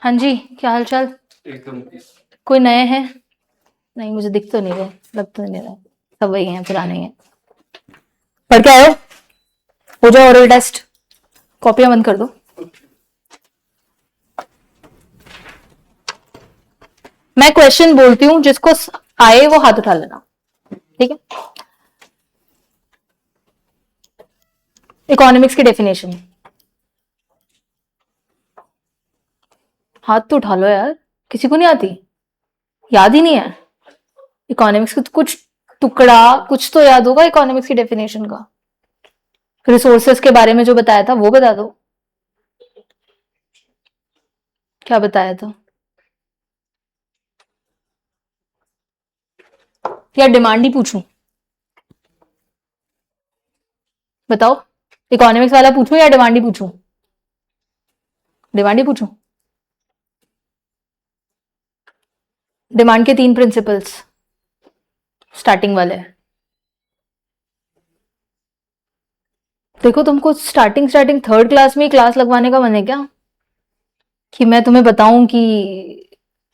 हाँ जी, क्या हाल चाल? एकदम। कोई नए हैं? नहीं, मुझे दिख तो नहीं रहे, लग तो नहीं रहा। सब वही हैं, पुराने ही हैं। पढ़ के आए हो? हो जाओ ओरल टेस्ट। कॉपियां बंद कर दो। मैं क्वेश्चन बोलती हूँ, जिसको आए वो हाथ उठा लेना, ठीक है? इकोनॉमिक्स की डेफिनेशन। हाथ तो उठा लो यार, किसी को नहीं आती? याद ही नहीं है? इकोनॉमिक्स का तो कुछ टुकड़ा कुछ तो याद होगा इकोनॉमिक्स की डेफिनेशन का। रिसोर्सेस के बारे में जो बताया था वो बता दो। क्या बताया था? या डिमांड ही पूछूं? बताओ, इकोनॉमिक्स वाला पूछूं या डिमांड ही पूछूं? डिमांड ही पूछूं? डिमांड के 3 प्रिंसिपल्स स्टार्टिंग वाले। देखो, तुमको स्टार्टिंग स्टार्टिंग थर्ड क्लास में ही क्लास लगवाने का मन है क्या? कि मैं तुम्हें बताऊं कि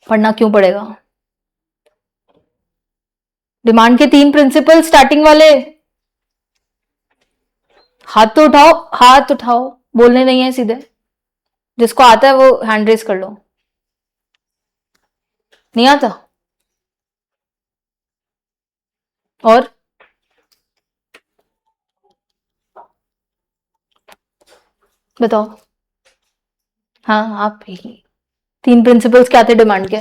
पढ़ना क्यों पड़ेगा? डिमांड के 3 प्रिंसिपल स्टार्टिंग वाले। हाथ तो उठाओ, हाथ उठाओ। बोलने नहीं है सीधे। जिसको आता है वो हैंड रेस कर लो। नहीं आता? और बताओ। हाँ, आप ही। 3 प्रिंसिपल्स क्या थे डिमांड के?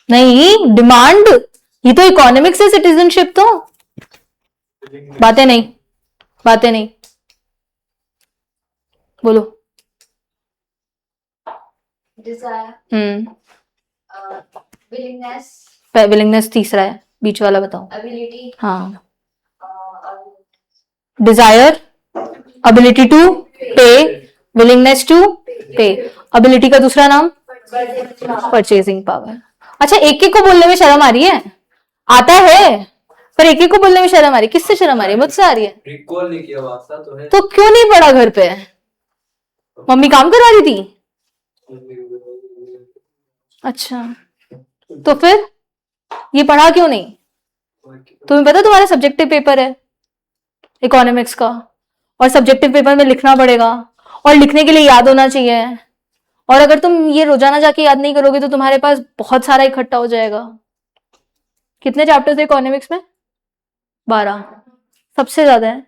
नहीं, डिमांड। ये तो इकोनॉमिक्स है, सिटीजनशिप तो। बातें नहीं, बातें नहीं। बोलो। डिजायर, विलिंगनेस, विलिंगनेस तीसरा है, बीच वाला बताओ। एबिलिटी, हाँ। डिजायर, अबिलिटी टू पे, विलिंगनेस टू पे। अबिलिटी का दूसरा नाम परचेजिंग पावर। अच्छा, एक एक को बोलने में शर्म आ रही है? आता है, पर एक एक को बोलने में शर्म आ रही है। किससे शर्म आ रही है? मुझसे आ रही है। रिकॉल नहीं किया वास्ता तो है। तो क्यों नहीं पढ़ा घर पे? मम्मी काम करवा रही थी? अच्छा, तो फिर ये पढ़ा क्यों नहीं? तुम्हें पता तुम्हारा सब्जेक्टिव पेपर है इकोनॉमिक्स का, और सब्जेक्टिव पेपर में लिखना पड़ेगा, और लिखने के लिए याद होना चाहिए। और अगर तुम ये रोजाना जाके याद नहीं करोगे तो तुम्हारे पास बहुत सारा इकट्ठा हो जाएगा। कितने चैप्टर्स है इकोनॉमिक्स में? 12। सबसे ज्यादा है।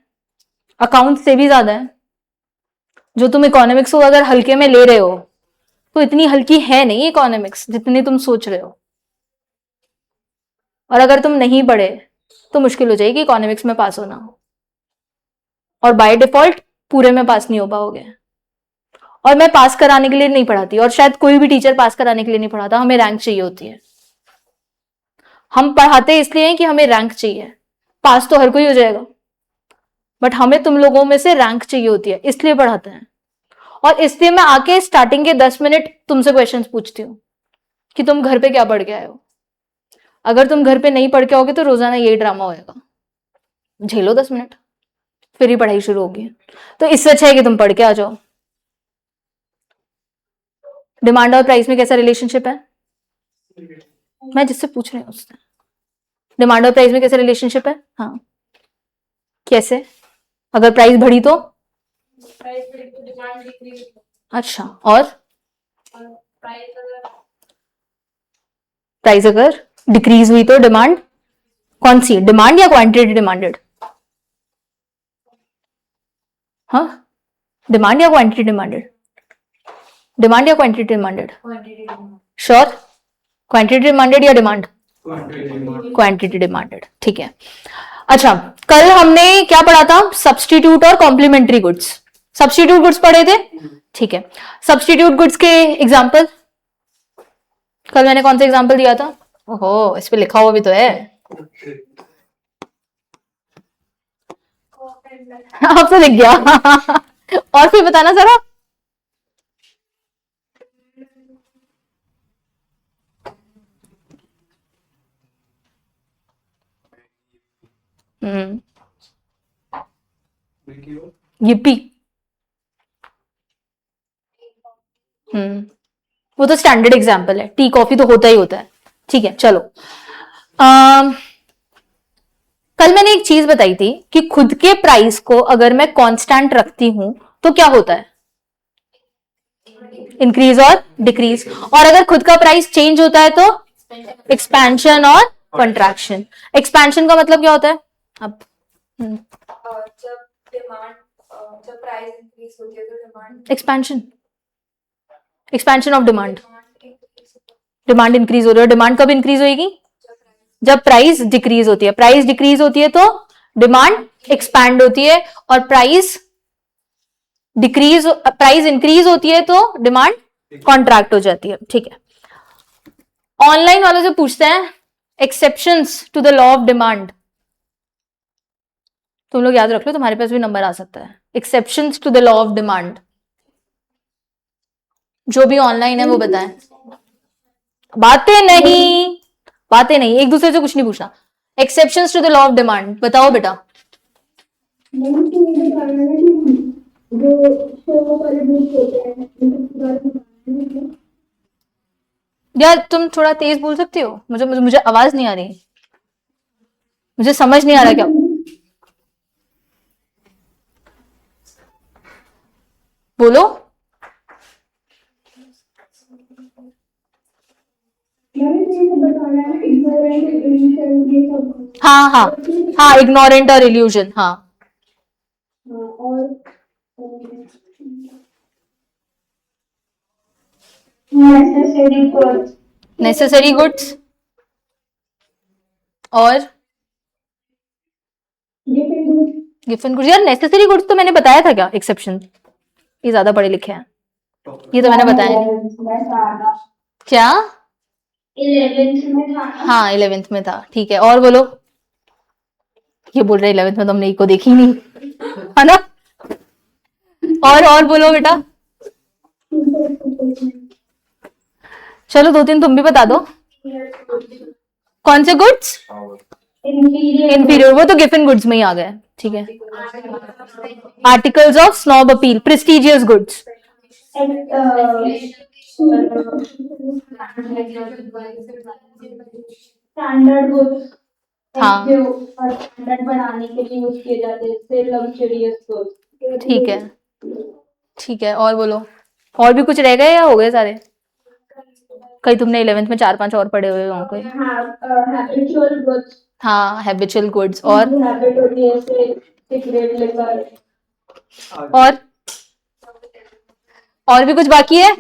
अकाउंट से भी ज्यादा है। जो तुम इकोनॉमिक्स को अगर हल्के में ले रहे हो, तो इतनी हल्की है नहीं इकोनॉमिक्स जितनी तुम सोच रहे हो। और अगर तुम नहीं पढ़े तो मुश्किल हो जाएगी इकोनॉमिक्स में पास होना, और बाय डिफॉल्ट पूरे में पास नहीं हो पाओगे। और मैं पास कराने के लिए नहीं पढ़ाती, और शायद कोई भी टीचर पास कराने के लिए नहीं पढ़ाता। हमें रैंक चाहिए होती है। हम पढ़ाते इसलिए हैं कि हमें रैंक चाहिए। पास तो हर कोई हो जाएगा, बट हमें तुम लोगों में से रैंक चाहिए होती है, इसलिए पढ़ाते हैं। और इसलिए मैं आके स्टार्टिंग के 10 मिनट तुमसे क्वेश्चंस पूछती हूँ कि तुम घर पे क्या पढ़ के आए हो। अगर तुम घर पे नहीं पढ़ के आओगे तो रोजाना यही ड्रामा होएगा। झेलो 10 मिनट, फिर ही पढ़ाई शुरू होगी। तो इससे अच्छा है कि तुम पढ़ के आ जाओ। डिमांड और प्राइस में कैसा रिलेशनशिप है? मैं जिससे पूछ रही हूँ उससे। डिमांड और प्राइस में कैसा रिलेशनशिप है? हाँ, कैसे? अगर प्राइस बढ़ी तो? प्राइस बढ़ी तो डिमांड डिक्रीज, अच्छा, और प्राइस अगर प्राइस अगर डिक्रीज हुई तो डिमांड? कौन सी डिमांड, या क्वांटिटी डिमांडेड? हाँ, डिमांड या क्वांटिटी डिमांडेड? डिमांड या quantity demanded? Quantity, sure? Quantity demanded या डिमांड? क्वांटिटी डिमांडेड, ठीक है। अच्छा, कल हमने क्या पढ़ा था? सब्स्टिट्यूट और कॉम्प्लीमेंट्री गुड्स। सब्स्टिट्यूट गुड्स पढ़े थे, ठीक है। सब्स्टिट्यूट गुड्स के एग्जांपल, कल मैंने कौन सा एग्जांपल दिया था? ओहो, इस पे लिखा हुआ भी तो है। आप तो लिख गया। और फिर बताना जरा। हम्म, yippee। वो तो स्टैंडर्ड एग्जाम्पल है, टी कॉफी तो होता ही होता है। ठीक है चलो, कल मैंने एक चीज बताई थी कि खुद के प्राइस को अगर मैं कांस्टेंट रखती हूं तो क्या होता है, इंक्रीज और डिक्रीज, और अगर खुद का प्राइस चेंज होता है तो एक्सपेंशन और कंट्रैक्शन। एक्सपेंशन का मतलब क्या होता है अब? जब डिमांड जब प्राइस इंक्रीज होती है तो demand expansion, expansion of demand, increase demand increase हो रही है। डिमांड कब इंक्रीज होगी? जब प्राइस डिक्रीज होती है। प्राइस डिक्रीज होती है तो डिमांड एक्सपैंड होती है, और प्राइस इंक्रीज होती है तो डिमांड कॉन्ट्रैक्ट हो जाती है। ठीक है, ऑनलाइन वालों से पूछते हैं exceptions to the law of demand. तुम लोग याद रख लो, तुम्हारे पास भी नंबर आ सकता है। Exceptions to the law of demand, जो भी ऑनलाइन है वो बताएं। बातें नहीं, एक दूसरे से कुछ नहीं पूछना। Exceptions to the law of demand बताओ बेटा। यार तुम थोड़ा तेज बोल सकते हो? मुझे आवाज नहीं आ रही, मुझे समझ नहीं आ रहा क्या बोलो। हाँ हाँ हाँ, इग्नोरेंट और इल्यूजन, हाँ। नेसेसरी गुड्स और गिवन गुड्स। यार नेसेसरी गुड्स तो मैंने बताया था क्या एक्सेप्शन? ये ज्यादा पढ़े लिखे हैं, ये तो मैंने बताया नहीं। क्या? 11th में था। हाँ 11th में था, ठीक है। और बोलो, ये बोल रहे 11th में तो हमने को देखी नहीं, है ना? और बोलो बेटा, चलो 2-3 तुम भी बता दो। कौन से गुड्स? इंफीरियर, वो तो गिवन गुड्स में ही आ गए। ठीक है, articles of snob appeal, prestigious goods. Standard goods हाँ स्टैंडर्ड बढ़ाने के लिए यूज किए जाते हैं, जैसे लग्जरियस गुड्स। ठीक है, ठीक है। और बोलो, और भी कुछ रह गए या हो गए सारे? कहीं तुमने 11th में 4-5 और पढ़े हुए होंगे। हैबिचुअल गुड्स, हाँ हैबिचुअल गुड्स, और हैबिट होती है जैसे सिगरेट लेकर। और भी कुछ बाकी है?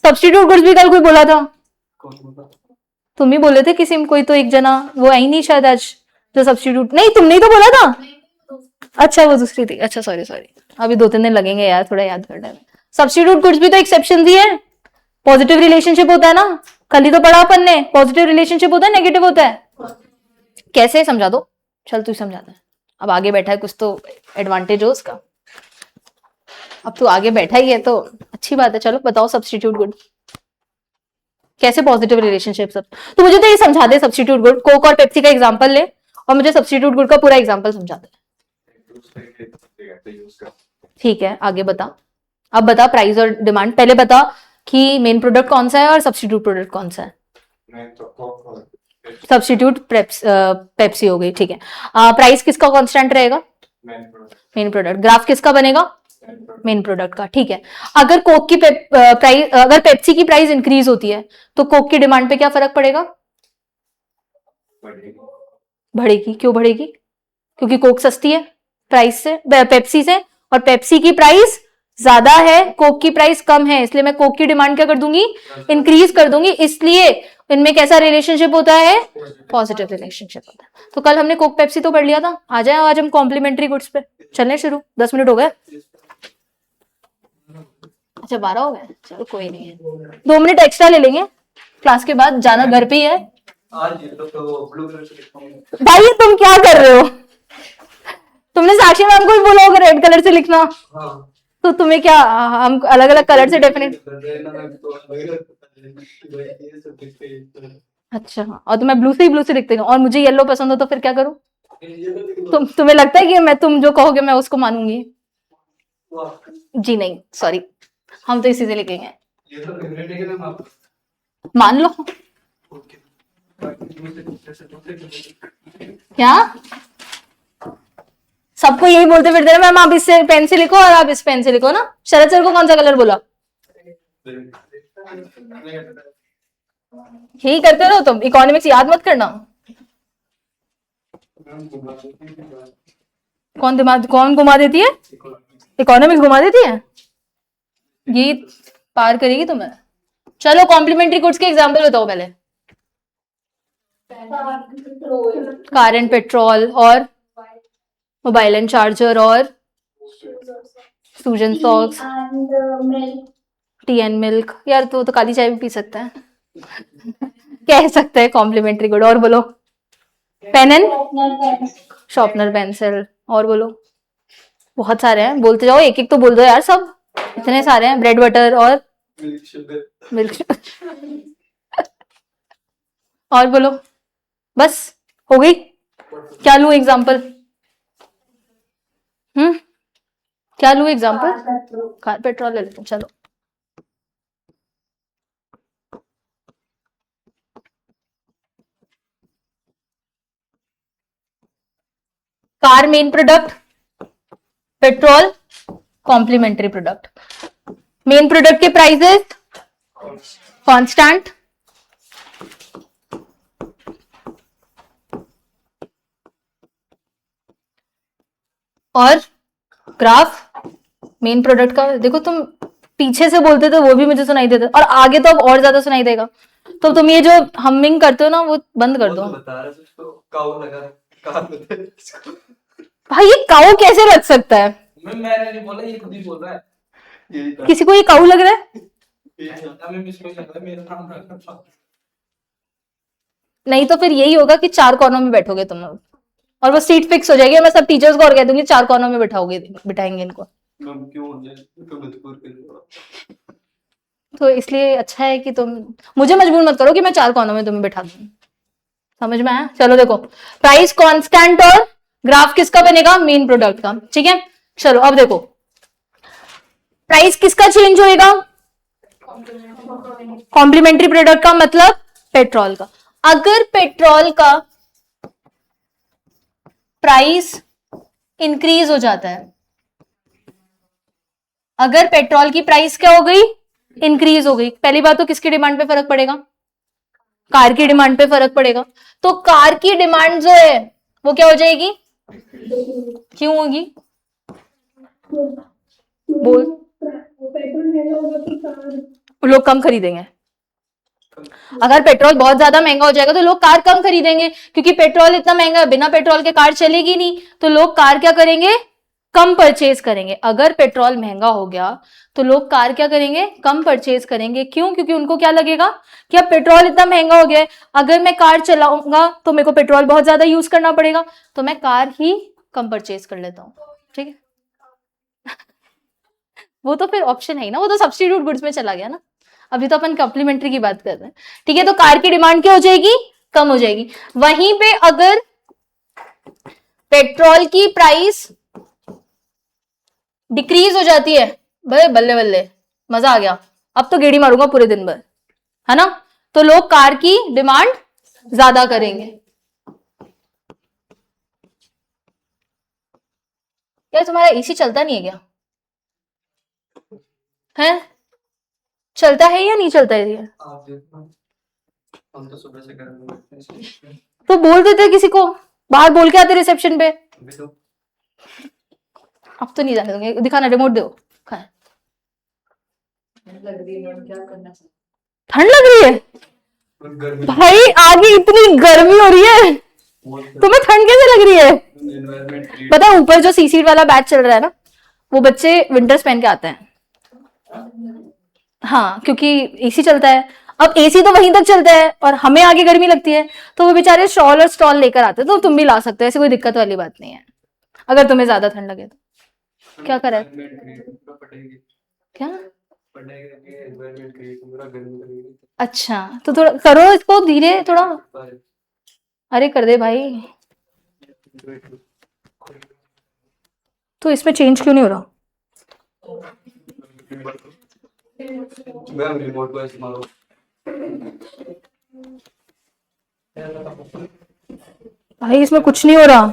सब्स्टिट्यूट गुड्स भी कल कोई बोला था, तुम ही बोले थे किसी में, कोई तो एक जना, वो आई नहीं शायद आज, जो सब्स्टिट्यूट। नहीं तुमने ही तो बोला था। अच्छा वो दूसरी थी, अच्छा सॉरी अभी 2-3 दिन लगेंगे यार थोड़ा याद करने में। सब्स्टिट्यूट गुड्स भी तो एक्सेप्शन ही है। पॉजिटिव रिलेशनशिप होता है ना, कल ही तो पढ़ा अपन ने। पॉजिटिव रिलेशनशिप होता है, नेगेटिव होता है। कैसे समझा दो, चल तू समझाता है। अब आगे बैठा है, कुछ तो एडवांटेज हो उसका। अब तू आगे बैठा ही है तो अच्छी बात है। चलो बताओ सब्स्टिट्यूट गुड कैसे पॉजिटिव रिलेशनशिप सब। तो मुझे तो ये समझा दे, सब्स्टिट्यूट गुड, कोक और पेप्सी का एग्जांपल ले और मुझे सब्स्टिट्यूट गुड का पूरा एग्जांपल समझा दे। ठीक है आगे बता। अब बता प्राइस और डिमांड। पहले बता कि मेन प्रोडक्ट कौन सा है और सब्स्टिट्यूट प्रोडक्ट कौन सा है। सब्स्टिट्यूट पेप्सी हो गई, ठीक है। प्राइस किसका कांस्टेंट रहेगा? Main product. ग्राफ किसका बनेगा? मेन प्रोडक्ट का, ठीक है। अगर कोक की प्राइस, अगर पेप्सी की प्राइस इंक्रीज होती है तो कोक की डिमांड पे क्या फर्क पड़ेगा? बढ़ेगी। क्यों बढ़ेगी? क्योंकि कोक सस्ती है प्राइस से, पेप्सी से, और पेप्सी की प्राइस ज्यादा है, कोक की प्राइस कम है, इसलिए मैं कोक की डिमांड क्या कर दूंगी? इंक्रीज कर दूंगी। इसलिए इनमें कैसा रिलेशनशिप होता है? पॉजिटिव रिलेशनशिप होता है। तो कल हमने कोक पेप्सी तो पढ़ लिया था। आ जाए आज हम कॉम्प्लीमेंट्री गुड्स पे चलने शुरू। 10 मिनट हो गए। अच्छा 12 हो गए, चलो कोई नहीं है, 2 मिनट एक्स्ट्रा ले लेंगे क्लास के बाद। जाना घर पे ही है भाई। तुम क्या कर रहे हो? तुमने साक्षी मैम को भी बोला होगा रेड कलर से लिखना। तो तुम्हें क्या, हम अलग अलग कलर से डेफिनेट। अच्छा, और तुम्हें ब्लू से लिखते हो और मुझे येलो पसंद हो तो फिर क्या करूं? तुम्हें लगता है कि तुम जो कहोगे मैं उसको मानूंगी? जी नहीं, सॉरी। हम तो इसी से लिखेंगे, ये तो फेवरेट है ना आप। मान लो। ओके क्या सबको यही बोलते फिरते हैं मैम आप इससे पेन से लिखो और आप इस पेन से लिखो ना। शरद सर को कौन सा कलर बोला? यही करते रहो तुम, इकोनॉमिक्स याद मत करना। कौन घुमा देती है? इकोनॉमिक्स घुमा देती है, ये पार करेगी तुम्हें। चलो कॉम्प्लीमेंट्री गुड्स के एग्जाम्पल बताओ पहले। कार एंड पेट्रोल और मोबाइल एंड चार्जर और सूजन सॉक्स, टी एंड मिल्क। यार तो काली चाय भी पी सकता है कह सकते हैं कॉम्प्लीमेंट्री गुड। और बोलो। Pen and sharpener pencil. और बोलो, बहुत सारे हैं, बोलते जाओ, एक एक तो बोल दो यार, सब इतने सारे हैं। ब्रेड बटर और मिल्क और बोलो, बस हो गई। क्या लूं एग्जाम्पल? क्या लूं एग्जाम्पल? कार पेट्रोल ले लेते हैं, चलो। Car main product, petrol complementary product. Main product के प्राइसेस कांस्टेंट, और ग्राफ मेन प्रोडक्ट का। देखो तुम पीछे से बोलते थे वो भी मुझे सुनाई देता, और आगे तो अब और ज्यादा सुनाई देगा। तो तुम ये जो हमिंग करते हो ना वो बंद कर दो। बता रहा उसको काऊ लगा कहा इसको। भाई ये काऊ कैसे रख सकता है? मैंने नहीं बोला, ये खुद ही बोल रहा है। यही था। किसी को ये काऊ लग रहा है? हमें मिसमेच लग रहा है, मेरा नाम रखा था। नहीं तो फिर यही होगा कि चार कोनों में बैठोगे तुम लोग, और वो सीट फिक्स हो जाएगी। मैं सब टीचर्स को और कह दूंगी चार कोनों में बिठाएंगे इनको। हम क्यों हो जाए तो मजबूर कर दो। तो इसलिए अच्छा है कि तुम मुझे मजबूर मत करो कि मैं चार कोनों में तुम्हें बिठा दूं। समझ में आया? चलो देखो, प्राइस कांस्टेंट और ग्राफ किसका बनेगा? मेन प्रोडक्ट का। ठीक है, चलो अब देखो, प्राइस किसका चेंज होएगा? कॉम्प्लीमेंट्री प्रोडक्ट का, मतलब पेट्रोल का। अगर पेट्रोल का प्राइस इंक्रीज हो जाता है, अगर पेट्रोल की प्राइस क्या हो गई? इंक्रीज हो गई, पहली बात तो किसकी डिमांड पे फर्क पड़ेगा? कार की डिमांड पे फर्क पड़ेगा। तो कार की डिमांड जो है वो क्या हो जाएगी? क्यों होगी? बोल। लोग कम खरीदेंगे। अगर पेट्रोल बहुत ज्यादा महंगा हो जाएगा तो लोग कार कम खरीदेंगे, क्योंकि पेट्रोल इतना महंगा है, बिना पेट्रोल के कार चलेगी नहीं। तो लोग कार क्या करेंगे? कम परचेज करेंगे। अगर पेट्रोल महंगा हो गया तो लोग कार क्या करेंगे? कम परचेज करेंगे। क्यों? क्योंकि उनको क्या लगेगा कि अब पेट्रोल इतना महंगा हो गया है, अगर मैं कार चलाऊंगा तो मेरे को पेट्रोल बहुत ज्यादा यूज करना पड़ेगा, तो मैं कार ही कम परचेज कर लेता हूँ। ठीक है वो तो फिर ऑप्शन है ही ना, वो तो सब्स्टिट्यूट गुड्स में चला गया ना। अभी तो अपन कॉम्प्लीमेंट्री की बात कर रहे हैं। ठीक है, तो कार की डिमांड क्या हो जाएगी? कम हो जाएगी। वहीं पे अगर पेट्रोल की प्राइस डिक्रीज हो जाती है, भाई बल्ले बल्ले, मजा आ गया, अब तो गेड़ी मारूंगा पूरे दिन भर, है ना। तो लोग कार की डिमांड ज्यादा करेंगे। यार तुम्हारा एसी चलता नहीं है क्या? है? चलता है या नहीं चलता है ये? आप देखो, हम तो सुबह से गर्म हैं। तो बोल देते किसी को, बाहर बोल के आते रिसेप्शन पे। अभी तो अब तो नहीं जाने दूंगे, दिखाना रिमोट दो। ठंड लग रही है गर्मी भाई, आगे इतनी गर्मी हो रही है, तुम्हें ठंड कैसे लग रही है? एनवायरनमेंट पता है ऊपर जो सीसी वाला बैच चल रहा है ना, वो बच्चे विंटर्स पहन के आते हैं। हाँ, क्योंकि एसी चलता है। अब एसी तो वहीं तक चलता है और हमें आगे गर्मी लगती है, तो वो बेचारे शॉल और स्टॉल लेकर आते हैं। तो तुम भी ला सकते हो, ऐसी कोई दिक्कत वाली बात नहीं है, अगर तुम्हें ज्यादा ठंड लगे तो। क्या करा है? क्या? अच्छा, तो थोड़ा करो इसको धीरे थोड़ा। अरे कर दे भाई, तो इसमें चेंज क्यों नहीं हो रहा? मैं रिमोट को ऐसे मारो। भाई इसमें कुछ नहीं हो रहा।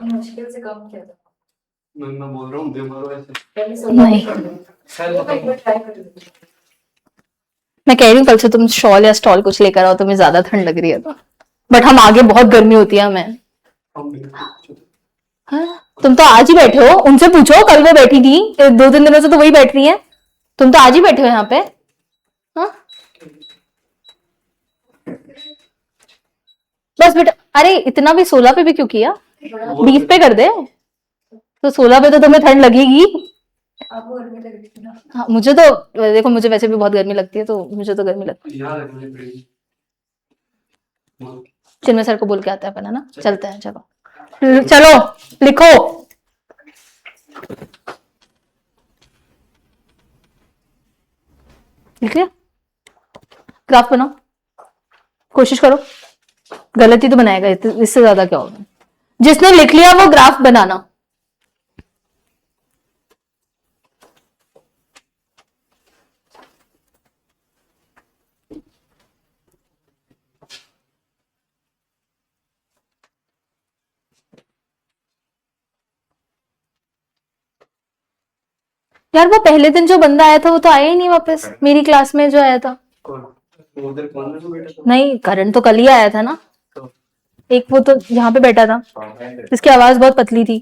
मुश्किल से कम किया था। मैं बोल रहा हूँ दे मारो ऐसे। नहीं, ट्राई कर। मैं कह रही हूँ कल से तुम शॉल या स्टॉल कुछ लेकर आओ, तुम्हें ज्यादा ठंड लग रही है तो। बट हम आगे बहुत गर्मी होती है हमें। हाँ? तुम तो आज ही बैठे हो, उनसे पूछो, कल वो बैठी थी, 2-3 दिनों से तो वही बैठ रही है। तुम तो आज ही बैठे हो यहाँ पे। हाँ? बस बेटा, अरे इतना भी 16 पे भी क्यों किया, 20 पे कर दे, तो 16 पे तो तुम्हें ठंड लगेगी। आपको गर्मी लग रही थी ना? हाँ, मुझे तो देखो, मुझे वैसे भी बहुत गर्मी लगती है, तो मुझे तो गर्मी लगती यहाँ रखनी पड़ेगी। है। चिन्मय सर को बोल के आता है अपन, है ना? चलते हैं, चलो चलो लिखो। लिख लिया? ग्राफ बनाओ, कोशिश करो। गलती तो बनाएगा, इससे ज्यादा क्या होगा। जिसने लिख लिया वो ग्राफ बनाना। यार वो पहले दिन जो बंदा आया था वो तो आया ही नहीं वापस, मेरी क्लास में जो आया था। कौन? वो उधर कौन है जो बैठा था? नहीं, करण तो कल ही आया था ना। तो एक वो तो यहाँ पे बैठा था, इसकी आवाज बहुत पतली थी,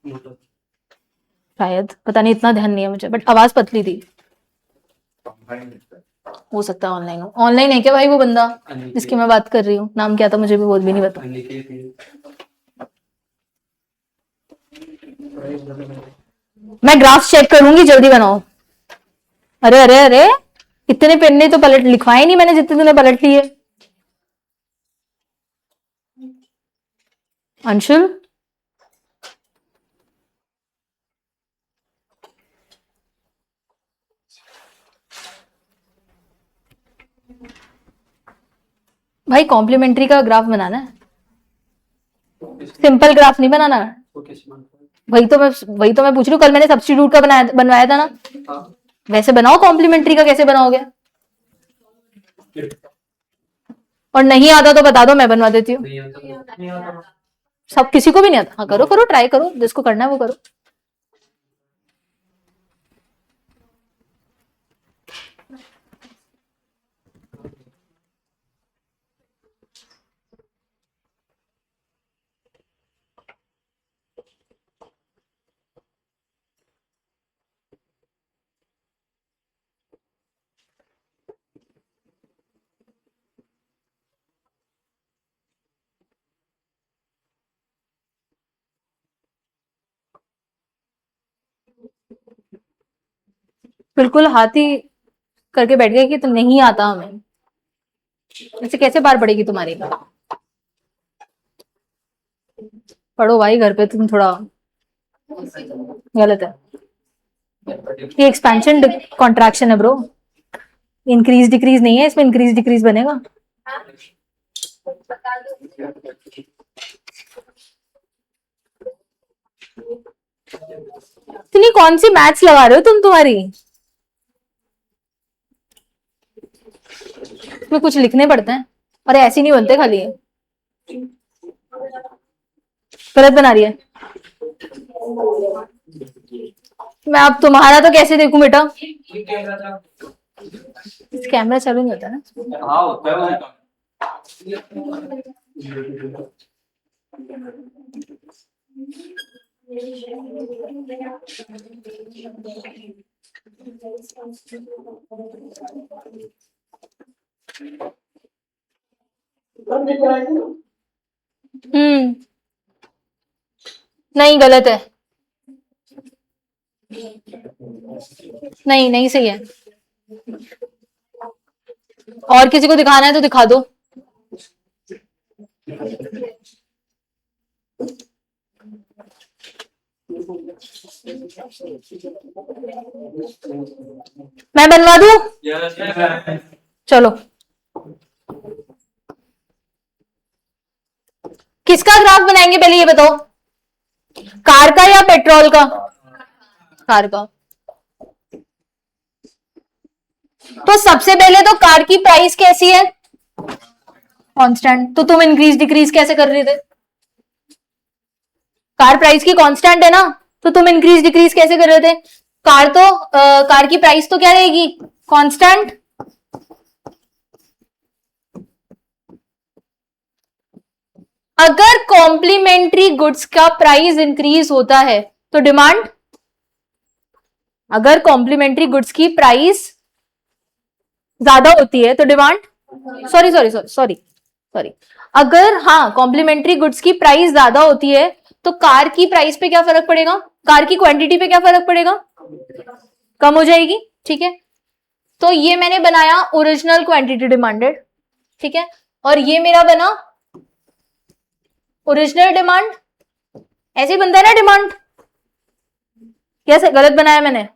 मतलब शायद, पता नहीं, इतना ध्यान नहीं है मुझे, बट आवाज पतली थी। हो सकता है ऑनलाइन हो। ऑनलाइन है क्या भाई वो बंदा जिसकी मैं बात कर रही हूँ? नाम क्या था मुझे भी, बहुत भी नहीं पता। अनिकेत ही। मैं ग्राफ चेक करूंगी, जल्दी बनाओ। अरे अरे अरे, इतने पेन ने तो पलट लिखवाए नहीं मैंने जितने तूने पलट लिए। अंशुल, भाई कॉम्प्लीमेंट्री का ग्राफ बनाना है, सिंपल ग्राफ नहीं बनाना। वो किस मान का? वही तो मैं पूछ रही हूँ, कल मैंने सब्स्टिट्यूट का बनवाया था ना, हाँ। वैसे बनाओ। कॉम्प्लीमेंट्री का कैसे बनाओगे? और नहीं आता तो बता दो, मैं बनवा देती हूँ। नहीं आता। नहीं आता। सब किसी को भी नहीं आता? हाँ करो करो, ट्राई करो, जिसको करना है वो करो। बिल्कुल हाथी करके बैठ गए कि तुम नहीं आता हमें, ऐसे कैसे बार पड़ेगी तुम्हारी? पढ़ो भाई घर पे, तुम थोड़ा गलत है। ये एक्सपेंशन कॉन्ट्रैक्शन है ब्रो, इंक्रीज डिक्रीज नहीं है इसमें, इंक्रीज डिक्रीज बनेगा। बता दो। इतनी कौन सी मैथ्स लगा रहे हो तुम? तुम्हारी इसमें कुछ लिखने पड़ते हैं, और ऐसे नहीं बनते खाली। गलत बना रही है। मैं अब तुम्हारा तो कैसे देखूं बेटा? कैमरा चालू नहीं होता ना। हाँ होता है वो। हम्म, नहीं गलत है, नहीं नहीं सही है। और किसी को दिखाना है तो दिखा दो। मैं बनवा दूं? चलो, किसका ग्राफ बनाएंगे पहले ये बताओ? कार का या पेट्रोल का? कार का। तो सबसे पहले तो कार की प्राइस कैसी है, कांस्टेंट। तो तुम इंक्रीज डिक्रीज कैसे कर रहे थे, कार प्राइस की कांस्टेंट है ना, तो तुम इंक्रीज डिक्रीज कैसे कर रहे थे, कार की प्राइस तो क्या रहेगी, कांस्टेंट। अगर कॉम्प्लीमेंट्री गुड्स का प्राइस इंक्रीज होता है तो डिमांड, अगर कॉम्प्लीमेंट्री गुड्स की प्राइस ज्यादा होती है तो demand, sorry sorry sorry sorry sorry, अगर हाँ कॉम्प्लीमेंट्री गुड्स की प्राइस ज्यादा होती है तो कार की प्राइस पे क्या फर्क पड़ेगा, कार की क्वांटिटी पे क्या फर्क पड़ेगा, कम हो जाएगी। ठीक है, तो ये मैंने बनाया ओरिजिनल क्वांटिटी डिमांडेड, ठीक है, और ये मेरा बना ओरिजिनल डिमांड। ऐसे ही बनता है ना डिमांड, कैसे गलत बनाया मैंने,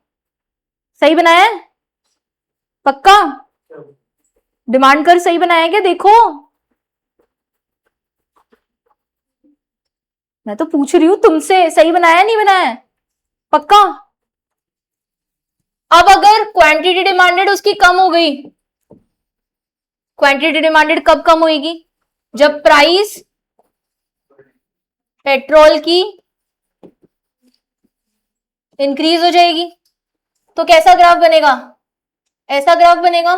सही बनाया है पक्का, डिमांड कर सही बनाया है क्या, देखो मैं तो पूछ रही हूं तुमसे, सही बनाया नहीं बनाया पक्का। अब अगर क्वांटिटी डिमांडेड उसकी कम हो गई, क्वांटिटी डिमांडेड कब कम होगी, जब प्राइस पेट्रोल की इंक्रीज हो जाएगी। तो कैसा ग्राफ बनेगा, ऐसा ग्राफ बनेगा।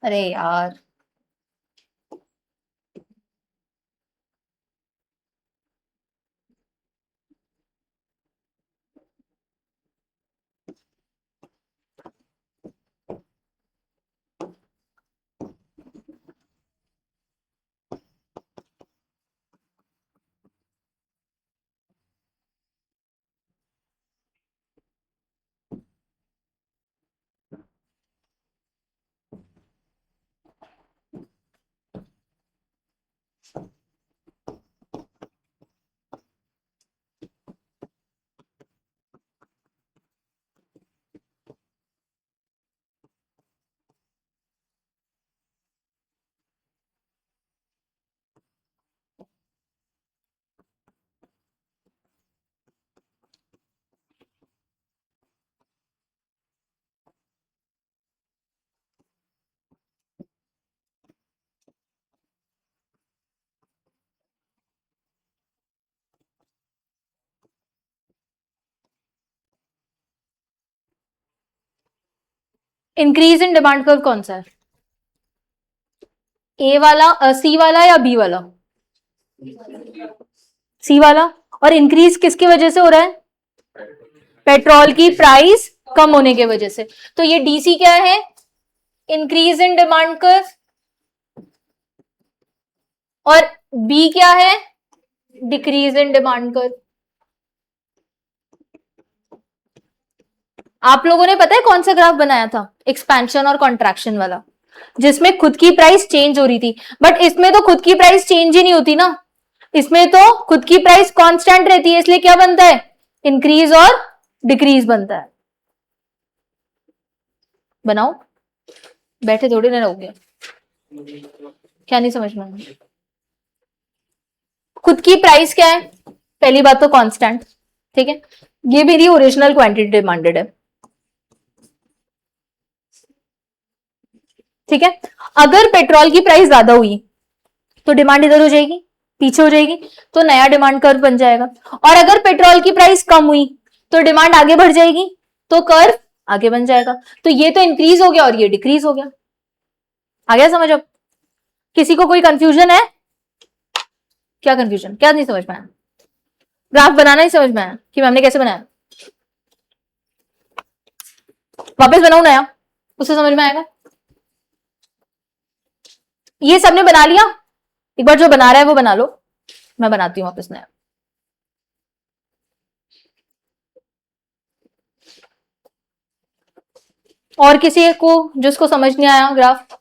अरे यार, इंक्रीज इन डिमांड कर्व कौन सा है, ए वाला, सी वाला या बी वाला, सी वाला। और इंक्रीज किसकी वजह से हो रहा है, पेट्रोल की प्राइस कम होने की वजह से। तो ये डीसी क्या है, इंक्रीज इन डिमांड कर्व, और बी क्या है, डिक्रीज इन डिमांड कर्व। आप लोगों ने पता है कौन सा ग्राफ बनाया था, एक्सपेंशन और कॉन्ट्रैक्शन वाला, जिसमें खुद की प्राइस चेंज हो रही थी, बट इसमें तो खुद की प्राइस चेंज ही नहीं होती ना, इसमें तो खुद की प्राइस कांस्टेंट रहती है, इसलिए क्या बनता है, इंक्रीज और डिक्रीज बनता है। बनाओ, बैठे थोड़ी ना रहोगे, क्या नहीं समझ में आया? खुद की प्राइस क्या है, पहली बात तो कांस्टेंट, ठीक है, ये मेरी ओरिजिनल क्वांटिटी डिमांडेड है, ठीक है। अगर पेट्रोल की प्राइस ज्यादा हुई तो डिमांड इधर हो जाएगी, पीछे हो जाएगी, तो नया डिमांड कर्व बन जाएगा। और अगर पेट्रोल की प्राइस कम हुई तो डिमांड आगे बढ़ जाएगी, तो कर्व आगे बन जाएगा। तो ये तो इंक्रीज हो गया और ये डिक्रीज हो गया। आ गया समझ? अब किसी को कोई कंफ्यूजन है क्या, कंफ्यूजन क्या नहीं समझ में आया, ग्राफ बनाना ही समझ में आया कि मैम ने कैसे बनाया, वापस बनाऊ नया, उससे समझ में आएगा। ये सबने बना लिया, एक बार जो बना रहा है वो बना लो, मैं बनाती हूँ वापस नया। और किसी को जिसको समझ नहीं आया ग्राफ,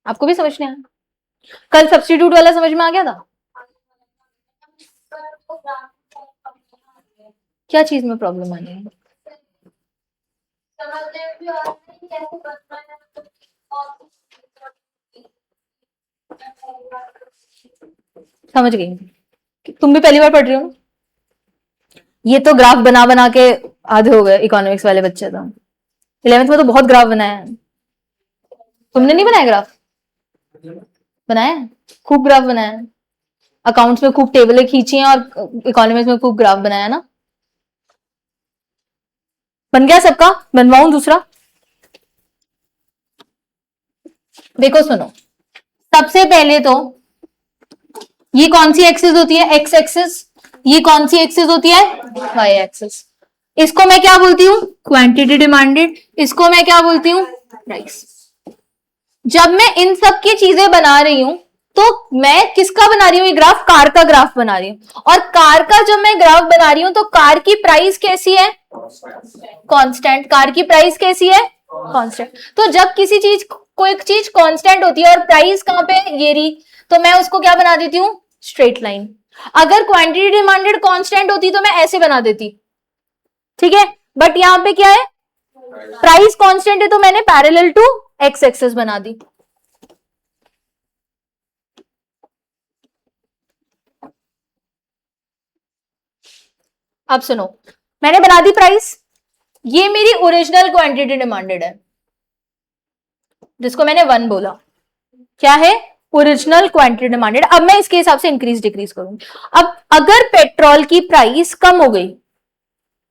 आपको भी समझ नहीं आया, कल सब्स्टिट्यूट वाला समझ में आ गया था, क्या चीज में प्रॉब्लम आ रही है, समझ गई, तुम भी पहली बार पढ़ रही हो ना, ये तो ग्राफ बना बना के आधे हो गए इकोनॉमिक्स वाले बच्चे तो। 11th में तो बहुत ग्राफ बनाया है। तुमने नहीं बनाया ग्राफ? बनाया है? खूब ग्राफ बनाया है। अकाउंट्स में खूब टेबलें खींची हैं और इकोनॉमिक्स में खूब ग्राफ बनाया ना। बन गया सबका? बनवाऊं दूसरा? देखो सुनो, सबसे पहले तो ये कौन सी एक्सिस होती है? X axis. ये कौन सी एक्सिस होती है? Y axis. इसको मैं क्या बोलती हूँ? Quantity demanded. इसको मैं क्या बोलती हूँ? प्राइस। जब मैं इन सब की चीजें बना रही हूं तो मैं किसका बना रही हूं? ये ग्राफ कार का ग्राफ बना रही हूं। और कार का जब मैं ग्राफ बना रही हूं तो कार की प्राइस कैसी है? कांस्टेंट। कार की प्राइस कैसी है? कांस्टेंट। तो जब किसी चीज कोई चीज कांस्टेंट होती है और प्राइस कहां पे? ये रही, तो मैं उसको क्या बना देती हूं? Straight line. अगर क्वांटिटी डिमांडेड कांस्टेंट होती तो मैं ऐसे बना देती, ठीक है। बट यहां पे क्या है? प्राइस कांस्टेंट है तो मैंने पैरेलल टू एक्स एक्सिस बना दी। अब सुनो, मैंने बना दी प्राइस। ये मेरी ओरिजिनल क्वांटिटी डिमांडेड है जिसको मैंने 1 बोला। क्या है? Original quantity demanded. अब मैं इसके हिसाब से इंक्रीज डिक्रीज करूंगी। अब अगर पेट्रोल की प्राइस कम हो गई,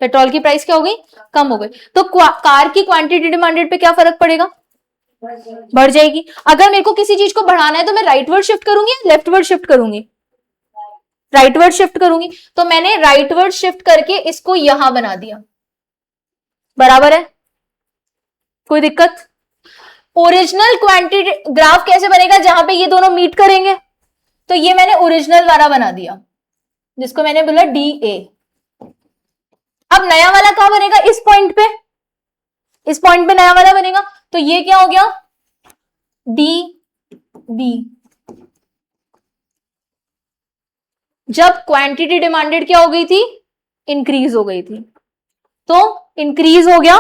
पेट्रोल की प्राइस क्या हो गई? कम हो गई, तो कार की क्वांटिटी डिमांडेड पे क्या फर्क पड़ेगा? बढ़ जाएगी। अगर मेरे को किसी चीज को बढ़ाना है तो मैं राइटवर्ड शिफ्ट करूंगी या लेफ्टवर्ड शिफ्ट करूंगी? राइटवर्ड शिफ्ट करूंगी। तो मैंने राइटवर्ड शिफ्ट करके इसको यहां बना दिया। बराबर है? कोई दिक्कत? ओरिजिनल क्वांटिटी ग्राफ कैसे बनेगा? जहां पे ये दोनों मीट करेंगे। तो ये मैंने ओरिजिनल वाला बना दिया जिसको मैंने बोला डी ए। अब नया वाला कहां बनेगा? इस पॉइंट पे। इस पॉइंट पे नया वाला बनेगा। तो ये क्या हो गया? D B. जब क्वांटिटी डिमांडेड क्या हो गई थी? इंक्रीज हो गई थी। तो इंक्रीज हो गया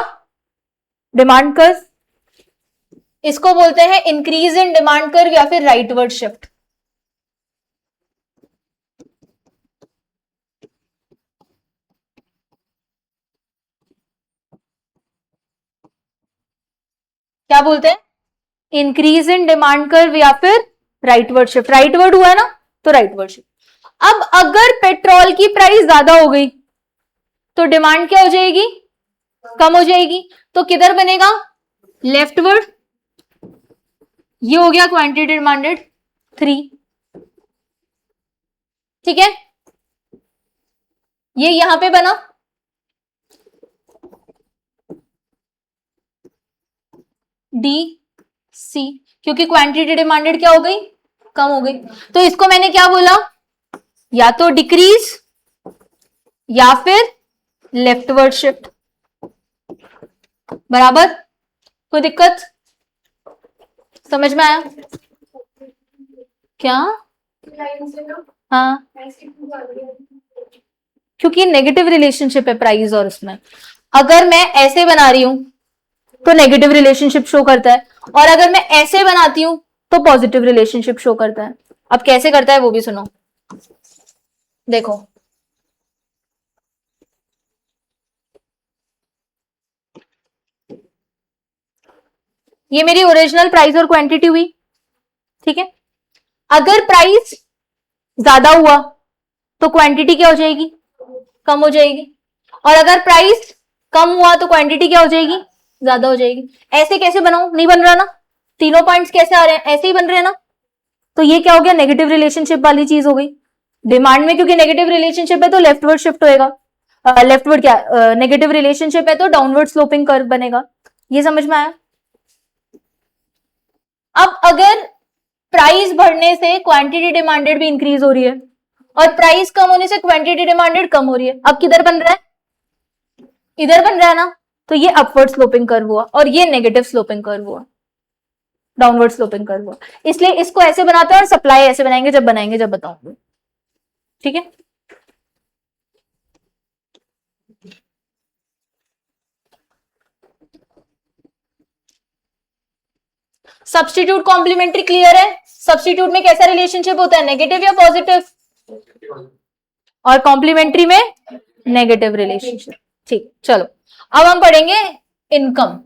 डिमांड कर्व। इसको बोलते हैं इंक्रीज इन डिमांड कर्व या फिर राइटवर्ड शिफ्ट। क्या बोलते हैं? इंक्रीज इन डिमांड कर्व या फिर राइटवर्ड शिफ्ट। राइटवर्ड हुआ है ना, तो राइटवर्ड शिफ्ट। अब अगर पेट्रोल की प्राइस ज्यादा हो गई तो डिमांड क्या हो जाएगी? कम हो जाएगी। तो किधर बनेगा? लेफ्टवर्ड। ये हो गया क्वांटिटी डिमांडेड 3, ठीक है। ये यहां पे बना डी सी, क्योंकि क्वांटिटी डिमांडेड क्या हो गई? कम हो गई। तो इसको मैंने क्या बोला? या तो डिक्रीज या फिर लेफ्टवर्ड शिफ्ट। बराबर? कोई दिक्कत? समझ में आया क्या? हाँ, क्योंकि नेगेटिव रिलेशनशिप है प्राइस और उसमें। अगर मैं ऐसे बना रही हूं तो नेगेटिव रिलेशनशिप शो करता है, और अगर मैं ऐसे बनाती हूं तो पॉजिटिव रिलेशनशिप शो करता है। अब कैसे करता है वो भी सुनो। देखो, ये मेरी ओरिजिनल प्राइस और क्वांटिटी हुई, ठीक है। अगर प्राइस ज्यादा हुआ तो क्वांटिटी क्या हो जाएगी? कम हो जाएगी। और अगर प्राइस कम हुआ तो क्वांटिटी क्या हो जाएगी? ज्यादा हो जाएगी। ऐसे कैसे बनाऊं? नहीं बन रहा ना। तीनों पॉइंट्स कैसे आ रहे हैं? ऐसे ही बन रहे हैं ना। तो ये क्या हो गया? नेगेटिव रिलेशनशिप वाली चीज हो गई। डिमांड में क्योंकि नेगेटिव रिलेशनशिप है तो लेफ्टवर्ड शिफ्ट होएगा। लेफ्टवर्ड क्या, नेगेटिव रिलेशनशिप है तो डाउनवर्ड स्लोपिंग कर्व बनेगा। ये समझ में आया? अब अगर प्राइस बढ़ने से क्वांटिटी डिमांडेड भी इंक्रीज हो रही है और प्राइस कम होने से क्वांटिटी डिमांडेड कम हो रही है, अब किधर बन रहा है? इधर बन रहा है ना। तो ये अपवर्ड स्लोपिंग कर्व हुआ और ये नेगेटिव स्लोपिंग कर्व हुआ, डाउनवर्ड स्लोपिंग कर्व हुआ। इसलिए इसको ऐसे बनाते हैं और सप्लाई ऐसे बनाएंगे, जब बनाएंगे जब बताऊंगी, ठीक है। सब्स्टिट्यूट कॉम्प्लीमेंट्री क्लियर है? सब्स्टिट्यूट में कैसा रिलेशनशिप होता है? नेगेटिव या पॉजिटिव? और कॉम्प्लीमेंट्री में नेगेटिव रिलेशनशिप। ठीक, चलो अब हम पढ़ेंगे इनकम।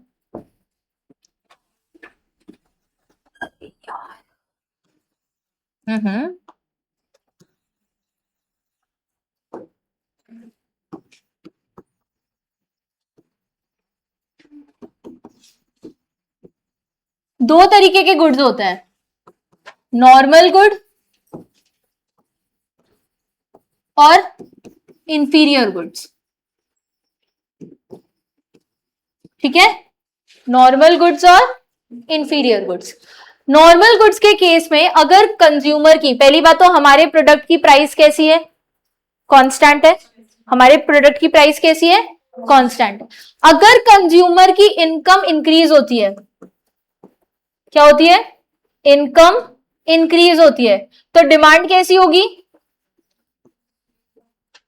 हम्म, दो तरीके के गुड्स होते हैं, नॉर्मल गुड और इंफीरियर गुड्स। ठीक है, नॉर्मल गुड्स और इंफीरियर गुड्स। नॉर्मल गुड्स के केस में अगर कंज्यूमर की, पहली बात तो हमारे प्रोडक्ट की प्राइस कैसी है, कांस्टेंट है। हमारे प्रोडक्ट की प्राइस कैसी है, कांस्टेंट है। अगर कंज्यूमर की इनकम इंक्रीज होती है, क्या होती है, इनकम इंक्रीज होती है, तो डिमांड कैसी होगी,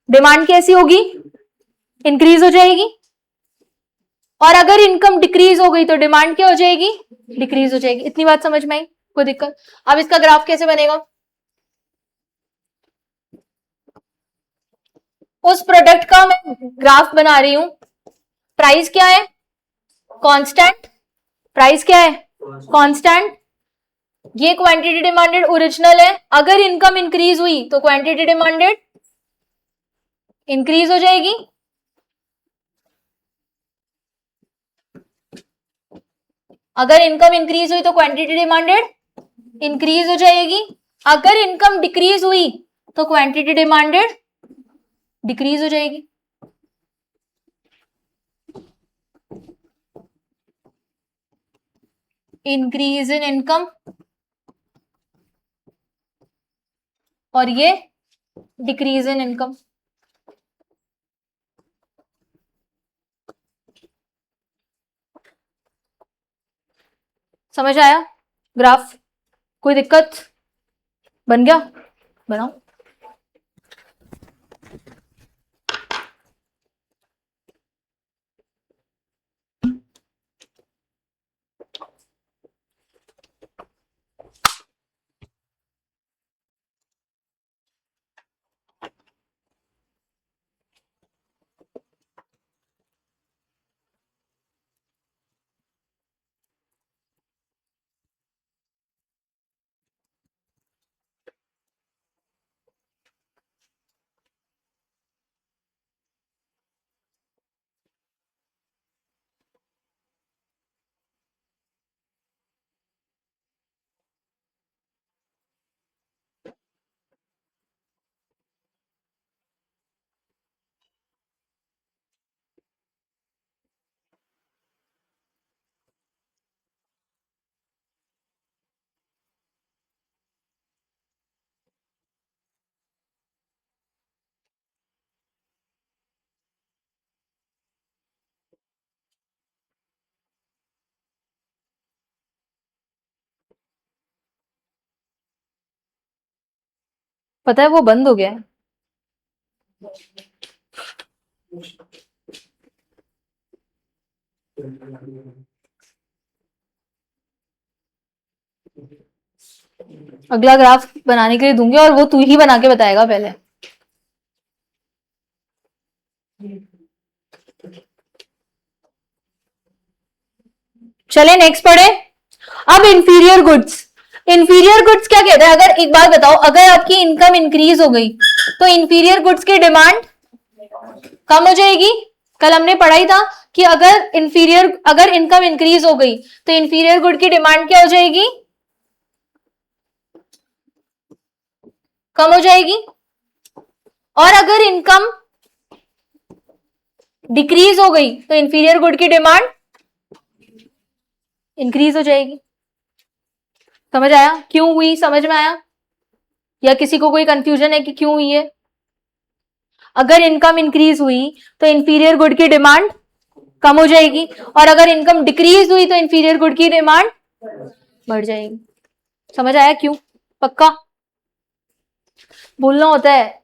डिमांड कैसी होगी, इंक्रीज हो जाएगी। और अगर इनकम डिक्रीज हो गई तो डिमांड क्या हो जाएगी, डिक्रीज हो जाएगी। इतनी बात समझ में आई, कोई दिक्कत? अब इसका ग्राफ कैसे बनेगा, उस प्रोडक्ट का मैं ग्राफ बना रही हूं, प्राइस क्या है, कांस्टेंट, प्राइस क्या है, कांस्टेंट। ये क्वांटिटी डिमांडेड ओरिजिनल है, अगर इनकम इंक्रीज हुई तो क्वांटिटी डिमांडेड इंक्रीज हो जाएगी। अगर इनकम इंक्रीज हुई तो क्वांटिटी डिमांडेड इंक्रीज हो जाएगी। अगर इनकम डिक्रीज हुई तो क्वांटिटी डिमांडेड डिक्रीज हो जाएगी। इंक्रीज इन इनकम और ये डिक्रीज इन इनकम। समझ आया ग्राफ, कोई दिक्कत? बन गया, बनाओ। पता है वो बंद हो गया है। अगला ग्राफ बनाने के लिए दूंगी और वो तू ही बना के बताएगा पहले। चले नेक्स्ट पढ़े। अब इंफीरियर गुड्स, इंफीरियर गुड्स क्या कहते हैं? अगर एक बात बताओ, अगर आपकी इनकम इंक्रीज हो गई तो इंफीरियर गुड्स की डिमांड कम हो जाएगी। कल हमने पढ़ा ही था कि अगर इनकम इंक्रीज हो गई तो इंफीरियर गुड की डिमांड क्या हो जाएगी, कम हो जाएगी। और अगर इनकम डिक्रीज हो गई तो इंफीरियर गुड की डिमांड इंक्रीज हो जाएगी। समझ आया क्यों हुई? समझ में आया या किसी को कोई कंफ्यूजन है कि क्यों हुई है? अगर इनकम इंक्रीज हुई तो इंफीरियर गुड की डिमांड कम हो जाएगी और अगर इनकम डिक्रीज हुई तो इंफीरियर गुड की डिमांड बढ़ जाएगी। समझ आया क्यों? पक्का बोलना होता है,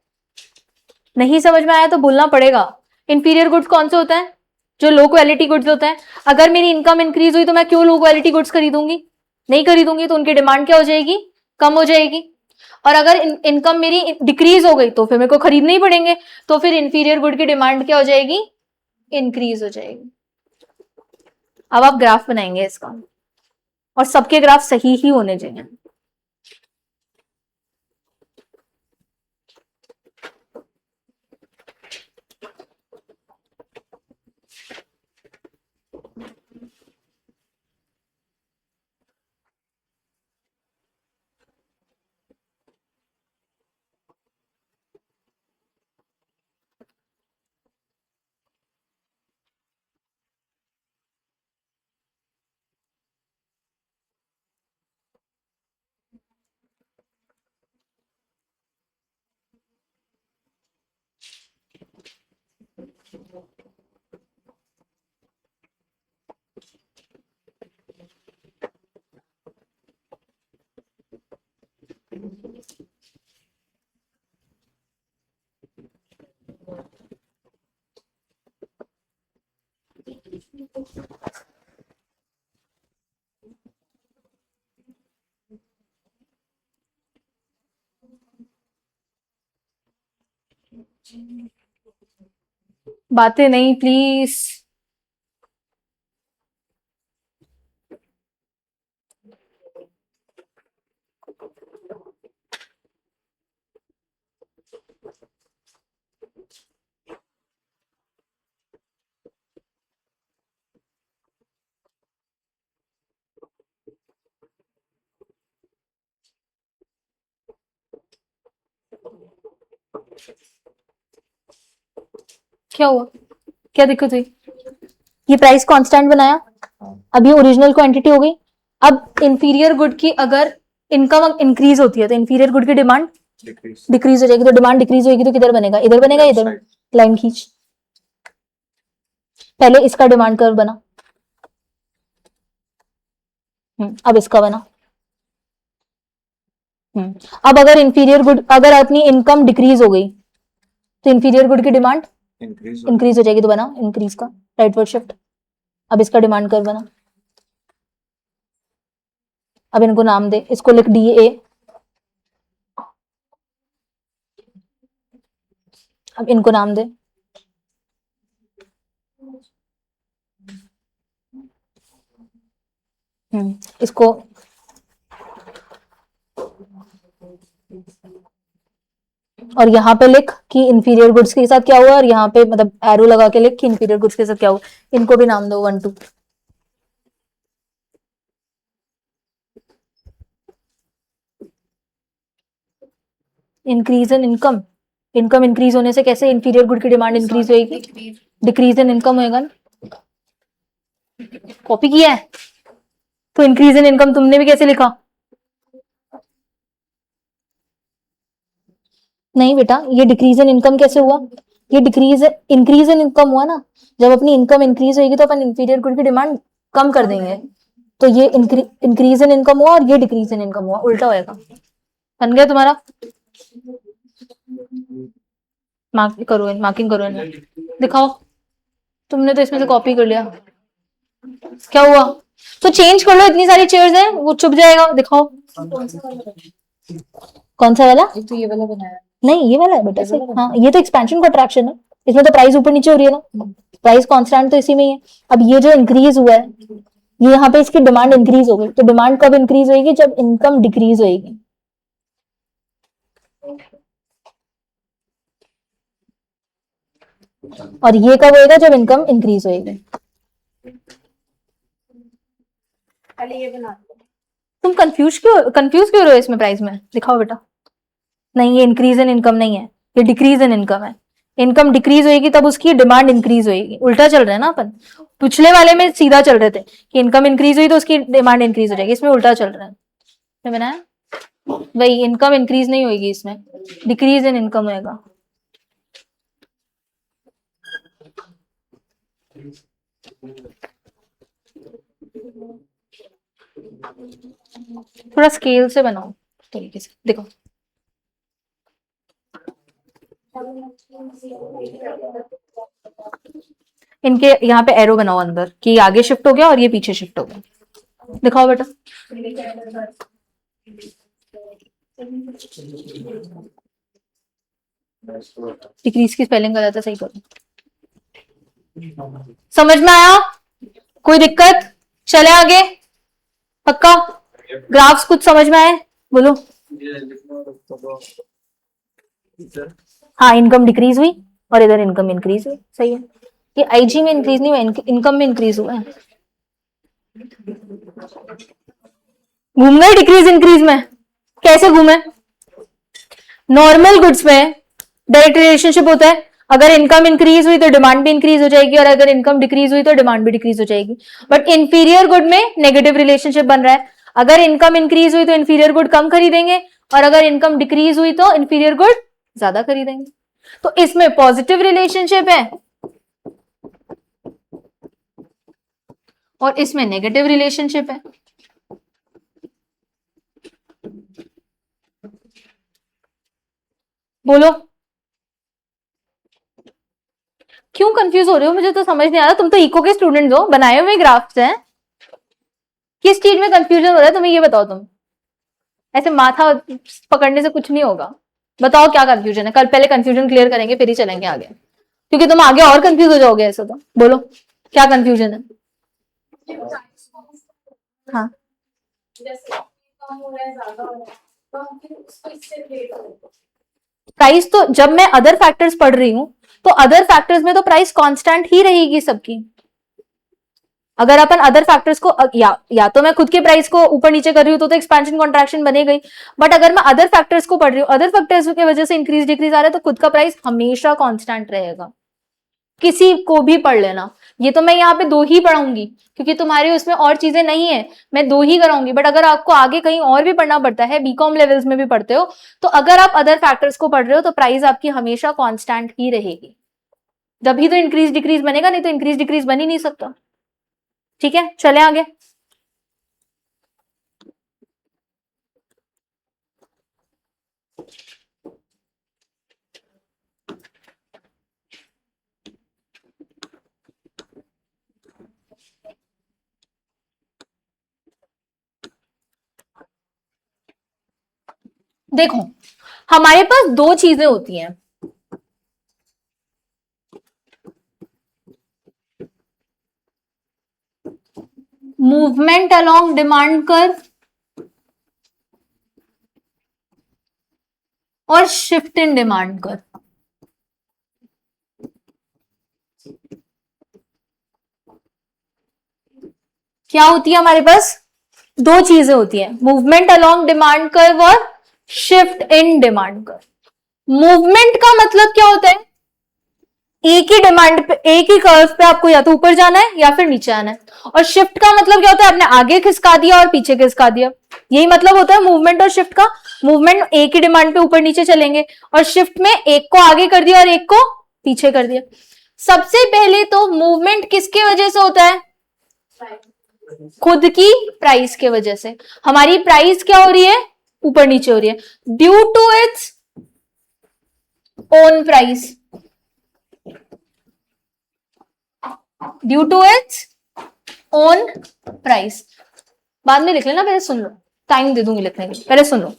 नहीं समझ में आया तो बोलना पड़ेगा। इंफीरियर गुड्स कौन से होते हैं? जो लो क्वालिटी गुड्स होते हैं। अगर मेरी इनकम इंक्रीज हुई तो मैं क्यों लो क्वालिटी गुड्स खरीदूंगी? नहीं खरीदूंगी तो उनकी डिमांड क्या हो जाएगी, कम हो जाएगी। और अगर इनकम मेरी डिक्रीज हो गई तो फिर मेरे को खरीदने ही पड़ेंगे, तो फिर इंफीरियर गुड की डिमांड क्या हो जाएगी, इंक्रीज हो जाएगी। अब आप ग्राफ बनाएंगे इसका, और सबके ग्राफ सही ही होने चाहिए। बातें नहीं प्लीज। क्या हुआ, क्या दिक्कत हुई? ये प्राइस कांस्टेंट बनाया, अब ये ओरिजिनल क्वांटिटी हो गई। अब इंफीरियर गुड की अगर इनकम इंक्रीज होती है तो इंफीरियर गुड की डिमांड डिक्रीज हो जाएगी। तो डिमांड डिक्रीज होगी तो किधर बनेगा? इधर बनेगा, इधर। लाइन खींच, पहले इसका डिमांड कर्व बना, अब इसका बना। अब अगर इंफीरियर गुड, अगर अपनी इनकम डिक्रीज हो गई तो इंफीरियर गुड की डिमांड इंक्रीज हो जाएगी। तो बना इंक्रीज का राइटवर्ड शिफ्ट। अब इसका डिमांड कर्व बना। अब इनको नाम दे, इसको लिख डी ए। अब इनको नाम दे, इसको और यहाँ पे लिख कि इंफीरियर गुड्स के साथ क्या हुआ, और यहाँ पे मतलब एरो लगा के लिख कि इंफीरियर गुड्स के साथ क्या हुआ। इनको भी नाम दो 1 2। Increase in income, income increase होने से कैसे इंफीरियर गुड की डिमांड इंक्रीज होगी? डिक्रीज इन इनकम होएगा ना। कॉपी किया है तो इंक्रीज इन इनकम तुमने भी कैसे लिखा? नहीं बेटा, ये डिक्रीज इन इनकम कैसे हुआ? ये डिक्रीज इंक्रीज इन इनकम हुआ ना। जब अपनी इनकम इंक्रीज होगी तो अपन इंफीरियर गुड की डिमांड कम कर देंगे। तो ये इंक्रीज इन इनकम हुआ और ये डिक्रीज इन इनकम हुआ, उल्टा होएगा। बन गया तुम्हारा? मार्किंग करो इन्हें, दिखाओ। तुमने तो इसमें से कॉपी कर लिया, क्या हुआ? तो चेंज कर लो, इतनी सारी चेयर्स हैं, वो चुप जाएगा। दिखाओ कौन सा वाला? तो ये वाला बनाया नहीं, ये वाला है बेटा से। हाँ, ये तो एक्सपेंशन कॉन्ट्रैक्शन है, इसमें तो प्राइस ऊपर नीचे हो रही है ना। प्राइस कांस्टेंट तो इसी में ही है। अब ये जो इंक्रीज हुआ है, ये यहाँ पे इसकी डिमांड इंक्रीज हो गई। तो डिमांड कब इंक्रीज होगी? जब इनकम डिक्रीज होगी। और ये कब होएगा? जब इनकम इंक्रीज होगी। पहले ये बना दो। तुम कंफ्यूज क्यों हो रहे हो इसमें? प्राइस में दिखाओ बेटा। नहीं, ये इंक्रीज इन इनकम नहीं है, ये डिक्रीज इन इनकम है। इनकम डिक्रीज होगी तब उसकी डिमांड इंक्रीज होगी। उल्टा चल रहा है ना अपन। पिछले वाले में सीधा चल रहे थे कि इनकम इंक्रीज हुई तो उसकी डिमांड इंक्रीज हो जाएगी, इसमें उल्टा चल रहा है। मैं बनाया वही, इनकम इंक्रीज नहीं होगी इसमें, डिक्रीज इन इनकम होगा। थोड़ा स्केल से बनाओ तरीके से, देखो। इनके यहाँ पे एरो बनाओ अंदर कि आगे शिफ्ट हो गया और ये पीछे शिफ्ट हो गया। दिखाओ बेटा। डिक्रीज की स्पेलिंग गलत है, सही करो। समझ में आया? कोई दिक्कत? चले आगे? पक्का? ग्राफ्स कुछ समझ में आए? बोलो। हाँ, इनकम डिक्रीज हुई और इधर इनकम इंक्रीज हुई, सही है। ये आईजी में इंक्रीज नहीं हुआ, इनकम में इंक्रीज हुआ है। घूम गए डिक्रीज इंक्रीज में? कैसे घूमे? नॉर्मल गुड्स में डायरेक्ट रिलेशनशिप होता है, अगर इनकम इंक्रीज हुई तो डिमांड भी इंक्रीज हो जाएगी, और अगर इनकम डिक्रीज हुई तो डिमांड भी डिक्रीज हो जाएगी। बट इंफीरियर गुड में नेगेटिव रिलेशनशिप बन रहा है, अगर इनकम इंक्रीज हुई तो इंफीरियर गुड कम खरीदेंगे, और अगर इनकम डिक्रीज हुई तो इंफीरियर गुड ज्यादा खरीदेंगे। तो इसमें पॉजिटिव रिलेशनशिप है और इसमें नेगेटिव रिलेशनशिप है। बोलो, क्यों कंफ्यूज हो रहे हो? मुझे तो समझ नहीं आ रहा। तुम तो इको के स्टूडेंट्स हो, बनाए हुए ग्राफ्स हैं। किस चीज में कंफ्यूजन हो रहा है तुम्हें, ये बताओ। तुम ऐसे माथा पकड़ने से कुछ नहीं होगा। बताओ क्या कंफ्यूजन है? कल पहले कंफ्यूजन क्लियर करेंगे फिर ही चलेंगे आगे, क्योंकि तुम आगे और कंफ्यूज हो जाओगे ऐसे। तो बोलो क्या कंफ्यूजन है? हाँ, जैसे कम हो रहा है ज्यादा हो रहा है तो हम फिर उसको इससे रिलेट करेंगे। प्राइस तो जब मैं अदर फैक्टर्स पढ़ रही हूं तो अदर फैक्टर्स में तो प्राइस कांस्टेंट ही रहेगी सबकी। अगर अपन अदर फैक्टर्स को या तो मैं खुद के प्राइस को ऊपर नीचे कर रही हूं तो एक्सपेंशन कॉन्ट्रैक्शन बनेगा ही। बट अगर मैं अदर फैक्टर्स को पढ़ रही हूँ, अदर फैक्टर्स की वजह से इंक्रीज डिक्रीज आ रहा है, तो खुद का प्राइस हमेशा कांस्टेंट रहेगा। किसी को भी पढ़ लेना, ये तो मैं यहाँ पे दो ही पढ़ाऊंगी क्योंकि तुम्हारे उसमें और चीजें नहीं है, मैं दो ही कराऊंगी। बट अगर आपको आगे कहीं और भी पढ़ना पड़ता है, बीकॉम लेवल्स में भी पढ़ते हो, तो अगर आप अदर फैक्टर्स को पढ़ रहे हो तो प्राइस आपकी हमेशा कांस्टेंट ही रहेगी। जब ही तो इंक्रीज डिक्रीज बनेगा, नहीं तो इंक्रीज डिक्रीज बन ही नहीं सकता। ठीक है, चले आगे। देखो, हमारे पास दो चीजें होती हैं। मूवमेंट अलोंग डिमांड कर्व और शिफ्ट इन डिमांड कर्व। क्या होती है हमारे पास? दो चीजें होती हैं, मूवमेंट अलोंग डिमांड कर्व और shift in demand curve. Movement का मतलब क्या होता है? एक ही डिमांड पे, एक ही कर्व पे आपको या तो ऊपर जाना है या फिर नीचे आना है। और शिफ्ट का मतलब क्या होता है? आपने आगे खिसका दिया और पीछे खिसका दिया। यही मतलब होता है मूवमेंट और शिफ्ट का। मूवमेंट एक ही डिमांड पे ऊपर नीचे चलेंगे, और शिफ्ट में एक को आगे कर दिया और एक को पीछे कर दिया। सबसे पहले तो मूवमेंट किसके वजह से होता है? खुद की प्राइस के वजह से। हमारी प्राइस क्या हो रही है? ऊपर नीचे हो रही है due to its own price, due to its own price. बाद में लिख लेना, पहले सुन लो, टाइम दे दूंगी लिखने के लिए, पहले सुन लो।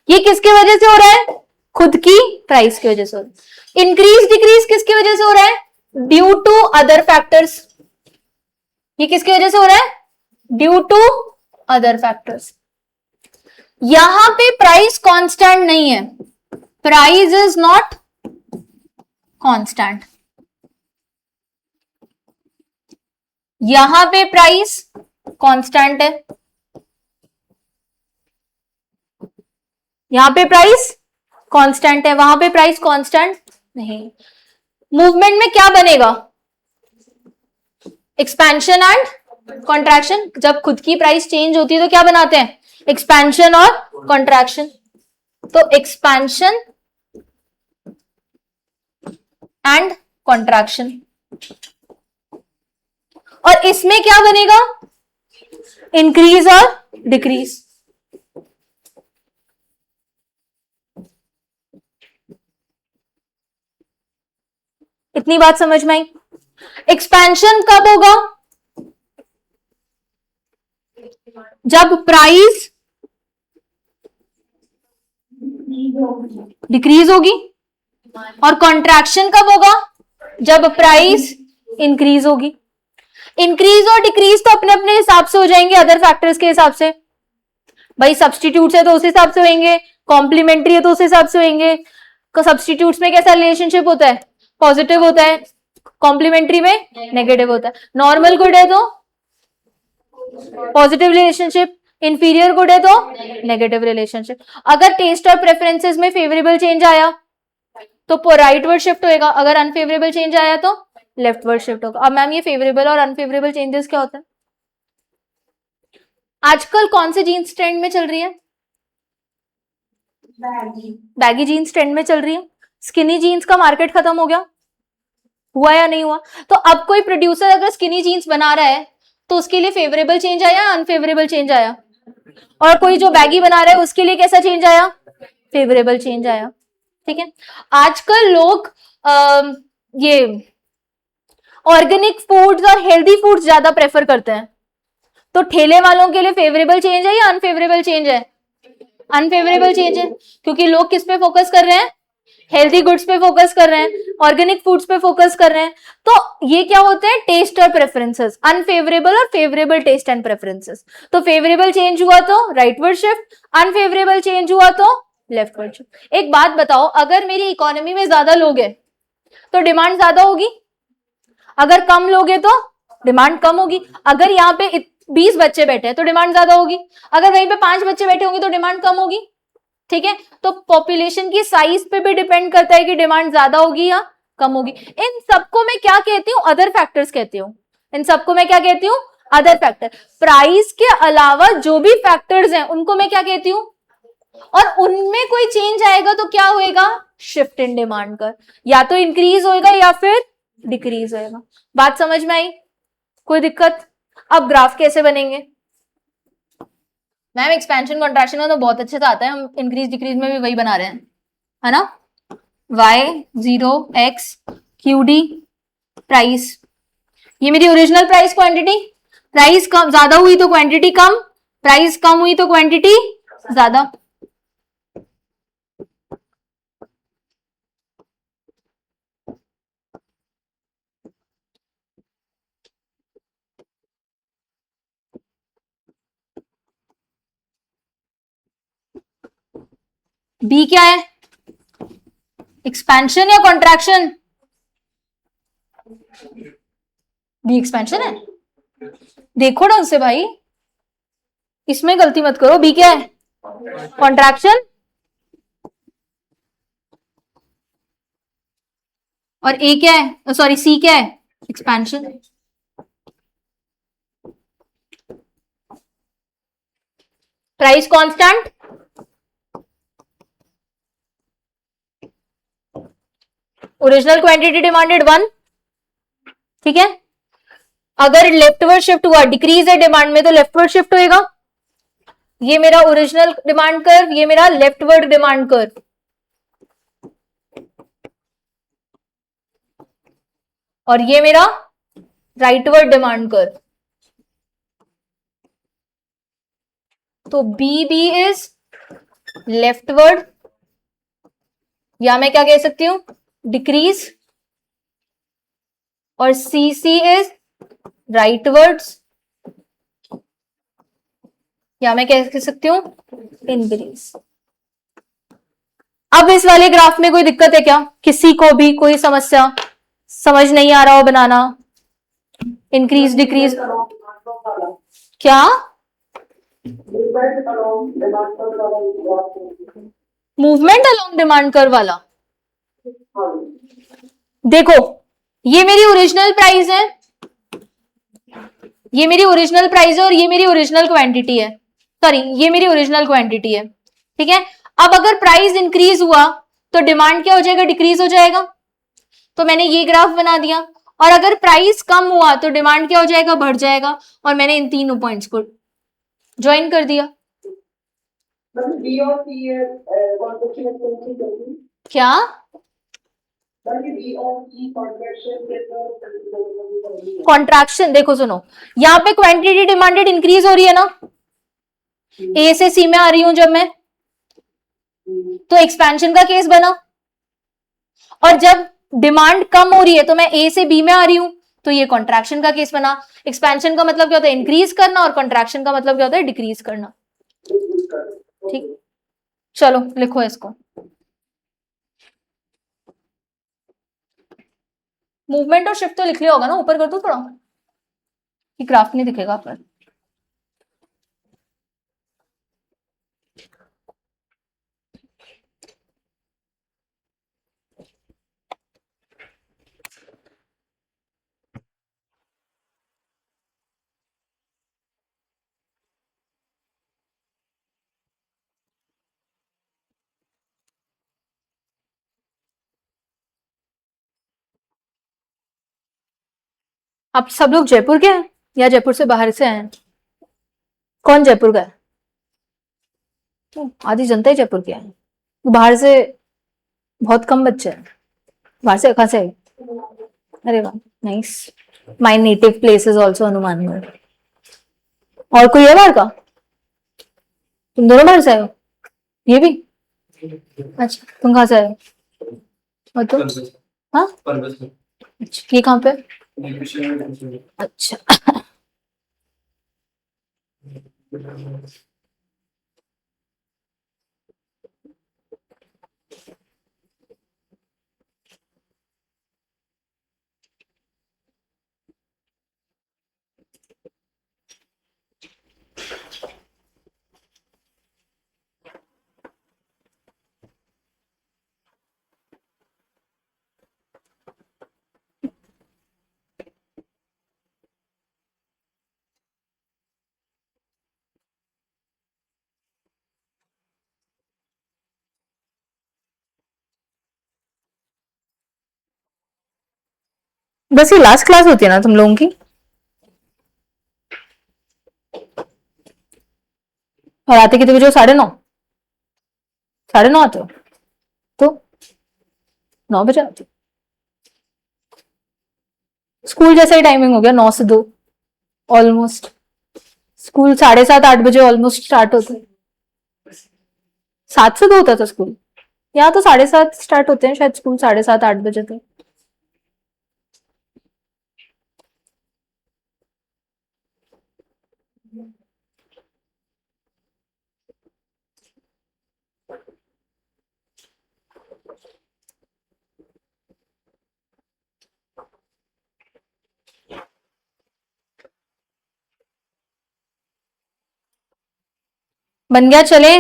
ये किसके वजह से हो रहा है? खुद की प्राइस की वजह से हो रहा है। इंक्रीज डिक्रीज किसकी वजह से हो रहा है? Due to other factors. ये किसकी वजह से हो रहा है? Due to other factors. यहां पे प्राइस कांस्टेंट नहीं है, प्राइस इज नॉट कांस्टेंट। यहां पे प्राइस कांस्टेंट है, यहां पे प्राइस कांस्टेंट है, वहां पे प्राइस कांस्टेंट नहीं। मूवमेंट में क्या बनेगा? Expansion and contraction. जब खुद की प्राइस चेंज होती है तो क्या बनाते हैं? एक्सपेंशन और कॉन्ट्रैक्शन। तो एक्सपेंशन एंड कॉन्ट्रैक्शन। और इसमें क्या बनेगा? इंक्रीज और डिक्रीज। इतनी बात समझ में आई? एक्सपेंशन कब होगा? जब प्राइस डिक्रीज होगी। और कॉन्ट्रैक्शन कब होगा? जब प्राइस इंक्रीज होगी। इंक्रीज और डिक्रीज तो अपने अपने हिसाब से हो जाएंगे, अदर फैक्टर्स के हिसाब से। भाई सब्सटीट्यूट है तो उस हिसाब से होंगे, कॉम्प्लीमेंट्री है तो उस हिसाब से होंगे। सब्सटीट्यूट्स में कैसा रिलेशनशिप होता है? पॉजिटिव होता है, कॉम्प्लीमेंट्री में नेगेटिव होता है। नॉर्मल गुड है तो पॉजिटिव रिलेशनशिप, इंफीरियर गुड है तो नेगेटिव रिलेशनशिप। अगर टेस्ट और प्रेफरेंसेस में फेवरेबल चेंज आया तो राइटवर्ड शिफ्ट होएगा, अगर अनफेवरेबल चेंज आया तो लेफ्टवर्ड शिफ्ट होगा। अब मैम ये फेवरेबल और अनफेवरेबल चेंजेस क्या होते हैं? आजकल कौन से जीन्स ट्रेंड में चल रही है? बैगी जीन्स ट्रेंड में चल रही है। स्किनी जीन्स का मार्केट खत्म हो गया, हुआ या नहीं हुआ? तो अब कोई प्रोड्यूसर अगर स्किनी जीन्स बना रहा है तो उसके लिए फेवरेबल चेंज आया, अनफेवरेबल चेंज आया? और कोई जो बैगी बना रहा है उसके लिए कैसा चेंज आया? फेवरेबल चेंज आया। ठीक है, आजकल लोग ये ऑर्गेनिक फूड्स और हेल्दी फूड्स ज्यादा प्रेफर करते हैं, तो ठेले वालों के लिए फेवरेबल चेंज है या अनफेवरेबल चेंज है? अनफेवरेबल चेंज है, क्योंकि लोग किस पे फोकस कर रहे हैं? हेल्दी गुड्स पे फोकस कर रहे हैं, ऑर्गेनिक फूड्स पे फोकस कर रहे हैं। तो ये क्या होते हैं? टेस्ट और प्रेफरेंसेस, अनफेवरेबल और फेवरेबल टेस्ट एंड प्रेफरेंसेस। तो फेवरेबल चेंज हुआ तो राइटवर्ड शिफ्ट, अनफेवरेबल चेंज हुआ तो लेफ्टवर्ड शिफ्ट। एक बात बताओ, अगर मेरी इकोनॉमी में ज्यादा लोग हैं तो डिमांड ज्यादा होगी, अगर कम लोग हैं तो डिमांड कम होगी। अगर यहाँ पे 20 बच्चे बैठे हैं तो डिमांड ज्यादा होगी, अगर वहीं पे 5 बच्चे बैठे होंगे तो डिमांड कम होगी। ठीक है, तो पॉपुलेशन की साइज पे भी डिपेंड करता है कि डिमांड ज्यादा होगी या कम होगी। इन सबको मैं क्या कहती हूँ? अदर फैक्टर्स कहती हूँ। इन सबको मैं क्या कहती हूँ? Other factor. प्राइस के अलावा जो भी फैक्टर्स हैं उनको मैं क्या कहती हूँ? और उनमें कोई चेंज आएगा तो क्या होएगा? शिफ्ट इन डिमांड कर, या तो इंक्रीज होएगा या फिर डिक्रीज होएगा। बात समझ में आई? कोई दिक्कत? अब ग्राफ कैसे बनेंगे? मैम एक्सपेंशन कॉन्ट्रैक्शन में तो बहुत अच्छे से आता है, हम इंक्रीज डिक्रीज में भी वही बना रहे हैं, है ना? y0 x QD प्राइस, ये मेरी ओरिजिनल प्राइस क्वांटिटी। प्राइस कम ज्यादा हुई तो क्वांटिटी कम, प्राइस कम हुई तो क्वांटिटी ज्यादा। बी क्या है? एक्सपेंशन या कॉन्ट्रैक्शन? बी एक्सपेंशन है, देखो ढंग से भाई, इसमें गलती मत करो। बी क्या है? कॉन्ट्रैक्शन। और ए क्या है? सॉरी, सी क्या है? Expansion. Price constant, original quantity demanded 1। ठीक है, अगर लेफ्टवर्ड शिफ्ट हुआ, डिक्रीज है डिमांड में, तो लेफ्टवर्ड शिफ्ट होएगा। ये मेरा ओरिजिनल डिमांड कर्व, ये मेरा लेफ्टवर्ड डिमांड कर्व। और ये मेरा राइटवर्ड डिमांड कर्व। तो बी इज लेफ्टवर्ड, या मैं क्या कह सकती हूं? डिक्रीज। और सी इज राइटवर्ड्स, या मैं कह सकती हूं? इंक्रीज। अब इस वाले ग्राफ में कोई दिक्कत है क्या? किसी को भी कोई समस्या समझ नहीं आ रहा हो बनाना? इंक्रीज डिक्रीज क्या? मूवमेंट अलोंग डिमांड कर्व वाला। देखो, ये मेरी ओरिजिनल प्राइस है, ये मेरी ओरिजिनल प्राइस है, और ये मेरी ओरिजिनल क्वांटिटी है। सॉरी, ये मेरी ओरिजिनल क्वांटिटी है। ठीक है, अब अगर प्राइस इंक्रीज हुआ तो डिमांड क्या हो जाएगा? डिक्रीज हो जाएगा। तो मैंने ये ग्राफ बना दिया। और अगर प्राइस कम हुआ तो डिमांड क्या हो जाएगा? बढ़ जाएगा। और मैंने इन तीनों पॉइंट्स को ज्वाइन कर दिया। क्या? कॉन्ट्रैक्शन। देखो सुनो, यहाँ पे क्वांटिटी डिमांडेड इंक्रीज हो रही है ना, ए से सी में आ रही हूं जब मैं, तो एक्सपेंशन का केस बना। और जब डिमांड कम हो रही है तो मैं ए से बी में आ रही हूं, तो ये कॉन्ट्रैक्शन का केस बना। एक्सपेंशन का मतलब क्या होता है? इंक्रीज करना, और कॉन्ट्रैक्शन का मतलब क्या होता है? डिक्रीज करना। ठीक, चलो लिखो इसको। मूवमेंट और शिफ्ट तो लिख लिया होगा ना, ऊपर कर दो थोड़ा, कि ग्राफ नहीं दिखेगा पर। आप सब लोग जयपुर के हैं या जयपुर से बाहर से आए हैं? कौन जयपुर का है? आधी जनता ही जयपुर की है। बाहर से बहुत कम बच्चे हैं। बाहर से कहाँ से आए? अरे वाह, nice. My native place is also Hanumangarh. और कोई है बाहर का? तुम दोनों बाहर से आए हो? ये भी? अच्छा, तुम कहाँ से आए हो? और तुम? हाँ, अच्छा, ये कहाँ पे? अच्छा। बस ये लास्ट क्लास होती है ना तुम लोगों की? और आते कितने बजे हो? 9:30? 9:30 आते हो? तो 9 बजे आते हो? स्कूल जैसा ही टाइमिंग हो गया, 9 से 2 ऑलमोस्ट। स्कूल 7:30-8 बजे ऑलमोस्ट स्टार्ट होता है। 7 से 2 होता था स्कूल। यहाँ तो 7:30 स्टार्ट होते हैं शायद स्कूल, 7:30-8 बजे तक। बन गया, चले?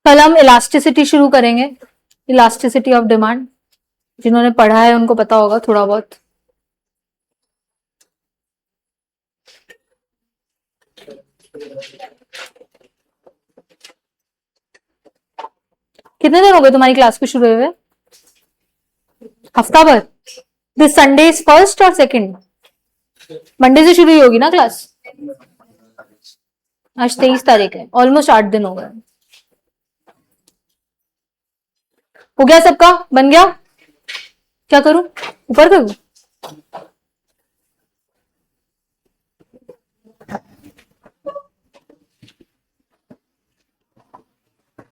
कल हम इलास्टिसिटी शुरू करेंगे, इलास्टिसिटी ऑफ डिमांड। जिन्होंने पढ़ा है उनको पता होगा थोड़ा बहुत। कितने दिन हो गए तुम्हारी क्लास को शुरू हुए? हफ्ता भर? दिस संडे इज फर्स्ट और सेकंड? मंडे से शुरू ही होगी ना क्लास? आज 23 तारीख है, ऑलमोस्ट 8 दिन हो गए। हो गया सबका? बन गया? क्या करूं, ऊपर करूं?